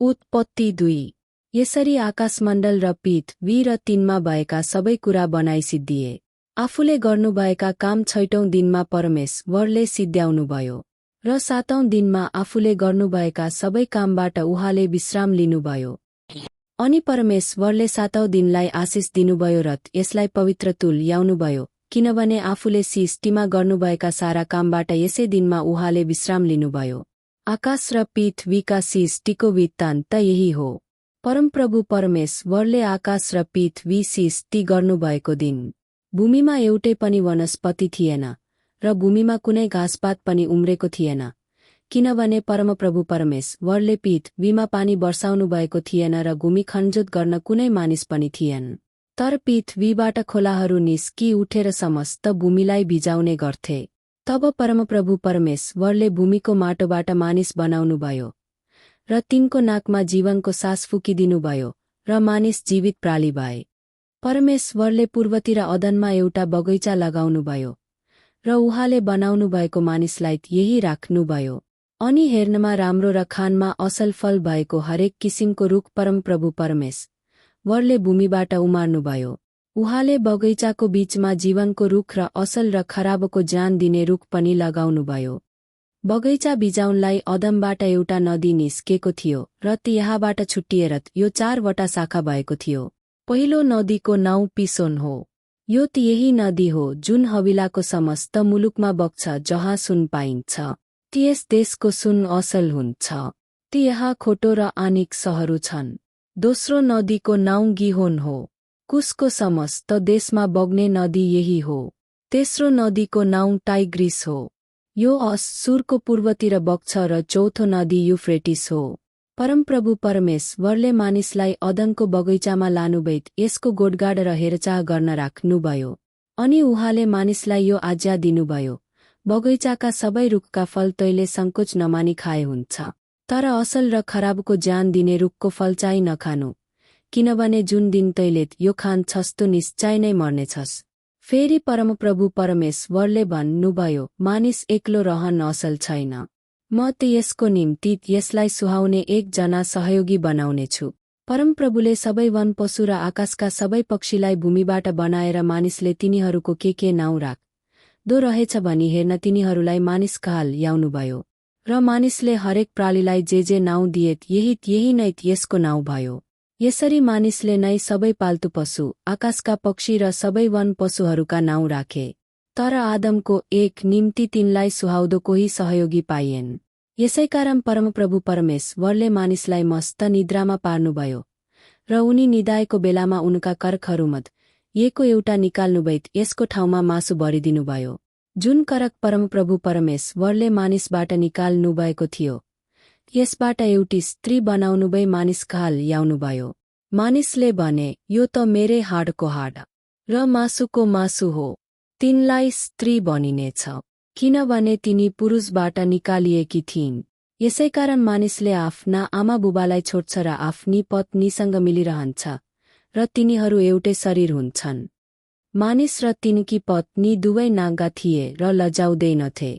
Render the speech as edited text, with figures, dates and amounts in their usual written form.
उत्पत्ति 2। यसरी आकाशमण्डल र पृथ्वी र तिनमा भएका सबै कुरा बनाइसिद्धिए। आफूले गर्नुभएका काम 6औं दिनमा परमेश्वरले सिद्ध्याउनुभयो र 7औं दिनमा आफूले गर्नुभएका सबै कामबाट उहाँले विश्राम लिनुभयो। अनि परमेश्वरले 7औं दिनलाई आशिष दिनुभयो र यसलाई पवित्र तुल्याउनुभयो, किनभने आफूले सृष्टिमा गर्नुभएका सारा कामबाट यसै दिनमा उहाँले विश्राम लिनुभयो। आकाश र पृथ्वीका सृष्टिको वृत्तान्त यही हो। परमप्रभु परमेश्वरले आकाश र पृथ्वी सृष्टि गर्नुभएको दिन भूमिमा एउटै पनि वनस्पति थिएन र भूमिमा कुनै घाँसपात पनि उम्रेको थिएन, किनभने परमप्रभु परमेश्वरले पृथ्वीमा पानी वर्षाउनु भएको थिएन र भूमि खनजोत गर्न कुनै मानिस पनि थिएन। तर पृथ्वीबाट खोलाहरू निस्कि उठेर समस्त भूमिलाई भिजाउने गर्थे। तब परमप्रभु परमेश्वरले भूमिको माटोबाट मानिस बनाउनुभयो र तिनको नाकमा जीवनको सास फुकिदिनुभयो र मानिस जीवित प्राणी भए। परमेश्वरले पूर्वतिर अदनमा एउटा बगैँचा लगाउनुभयो र उहाँले बनाउनु भएको मानिसलाई यही राख्नुभयो। अनि हेर्नमा राम्रो र खानमा असल फल भएको हरेक किसिमको रुख परमप्रभु परमेश्वरले भूमिबाट उमार्नुभयो। उहाँले बगैँचाको बीचमा जीवनको रुख र असल र खराबको ज्यान दिने रुख पनि लगाउनुभयो। बगैँचा बिजाउनलाई अदमबाट एउटा नदी निस्केको थियो र त्यहाँबाट छुट्टिएर यो 4वटा शाखा भएको थियो। पहिलो नदीको नाउँ पिसोन हो। यो यही नदी हो जुन हविलाको समस्त मुलुकमा बग्छ जहाँ सुन पाइन्छ। त्यस देशको सुन असल हुन्छ। त्यहाँ खोटो र आनिक सहरहरू छन्। दोस्रो नदीको नाउँ गिहोन हो। कुसको समस्त देशमा बग्ने नदी यही हो। तेस्रो नदीको नाउँ टाइग्रिस हो। यो अश्शुरको पूर्वतिर बग्छ र चौथो नदी युफ्रेटिस हो। परमप्रभु परमेश्वरले मानिसलाई अदनको बगैँचामा लानुभई यसको गोडगाड र हेरचाह गर्न राख्नुभयो। अनि उहाँले मानिसलाई यो आज्ञा दिनुभयो, बगैँचाका सबै रुखका फल तैले संकोच नमानी खाए हुन्छ, तर असल र खराबको ज्यान दिने रुखको फल चाहिँ नखानु, किनभने जुन दिन तैले यो खान्छस् तो निश्चय नै मर्नेछस्। फेरि परमप्रभु परमेश्वरले भन्नुभयो, मानिस एक्लो रहन असल छैन। म यसको निम्ति यसलाई सुहाउने एकजना सहयोगी बनाउनेछु। परमप्रभुले सबै वन पशु र आकाशका सबै पक्षीलाई भूमिबाट बनाएर मानिसले तिनीहरूको के नाउँ राख्दो रहेछ भनी हेर्न तिनीहरूलाई मानिस कहल्याउनुभयो। र मानिसले हरेक प्राणीलाई जे नाउँ दिए यही नै यसको नाउँ भयो। यसरी मानिसले नै सबै पाल्तु पशु, आकाशका पक्षी र सबै वन पशुहरूका नाउँ राखे। तर आदमको एक निम्ति तिनलाई सुहाउँदो कोही सहयोगी पाइएन। यसैकारण परमप्रभु परमेश्वरले मानिसलाई मस्त निद्रामा पार्नुभयो र उनी निदाएको बेलामा उनका कर्कहरूमध्ये एकको एउटा निकाल्नुभई यसको ठाउँमा मासु भरिदिनुभयो। जुन करक परमप्रभु परमेश्वरले मानिसबाट निकाल्नुभएको थियो, यसबाट एउटी स्त्री बनाउनुभई मानिस कहल्याउनुभयो। मानिसले भने, यो त मेरै हाडको हाड र मासुको मासु हो। तिनलाई स्त्री भनिनेछ, किनभने तिनी पुरुषबाट निकालिएकी थिइन्। यसैकारण मानिसले आफ्ना आमा बुबालाई छोड्छ र आफ्नी पत्नीसँग मिलिरहन्छ र तिनीहरू एउटै शरीर हुन्छन्। मानिस र तिनकी पत्नी दुवै नागा थिए र लजाउँदैनथे।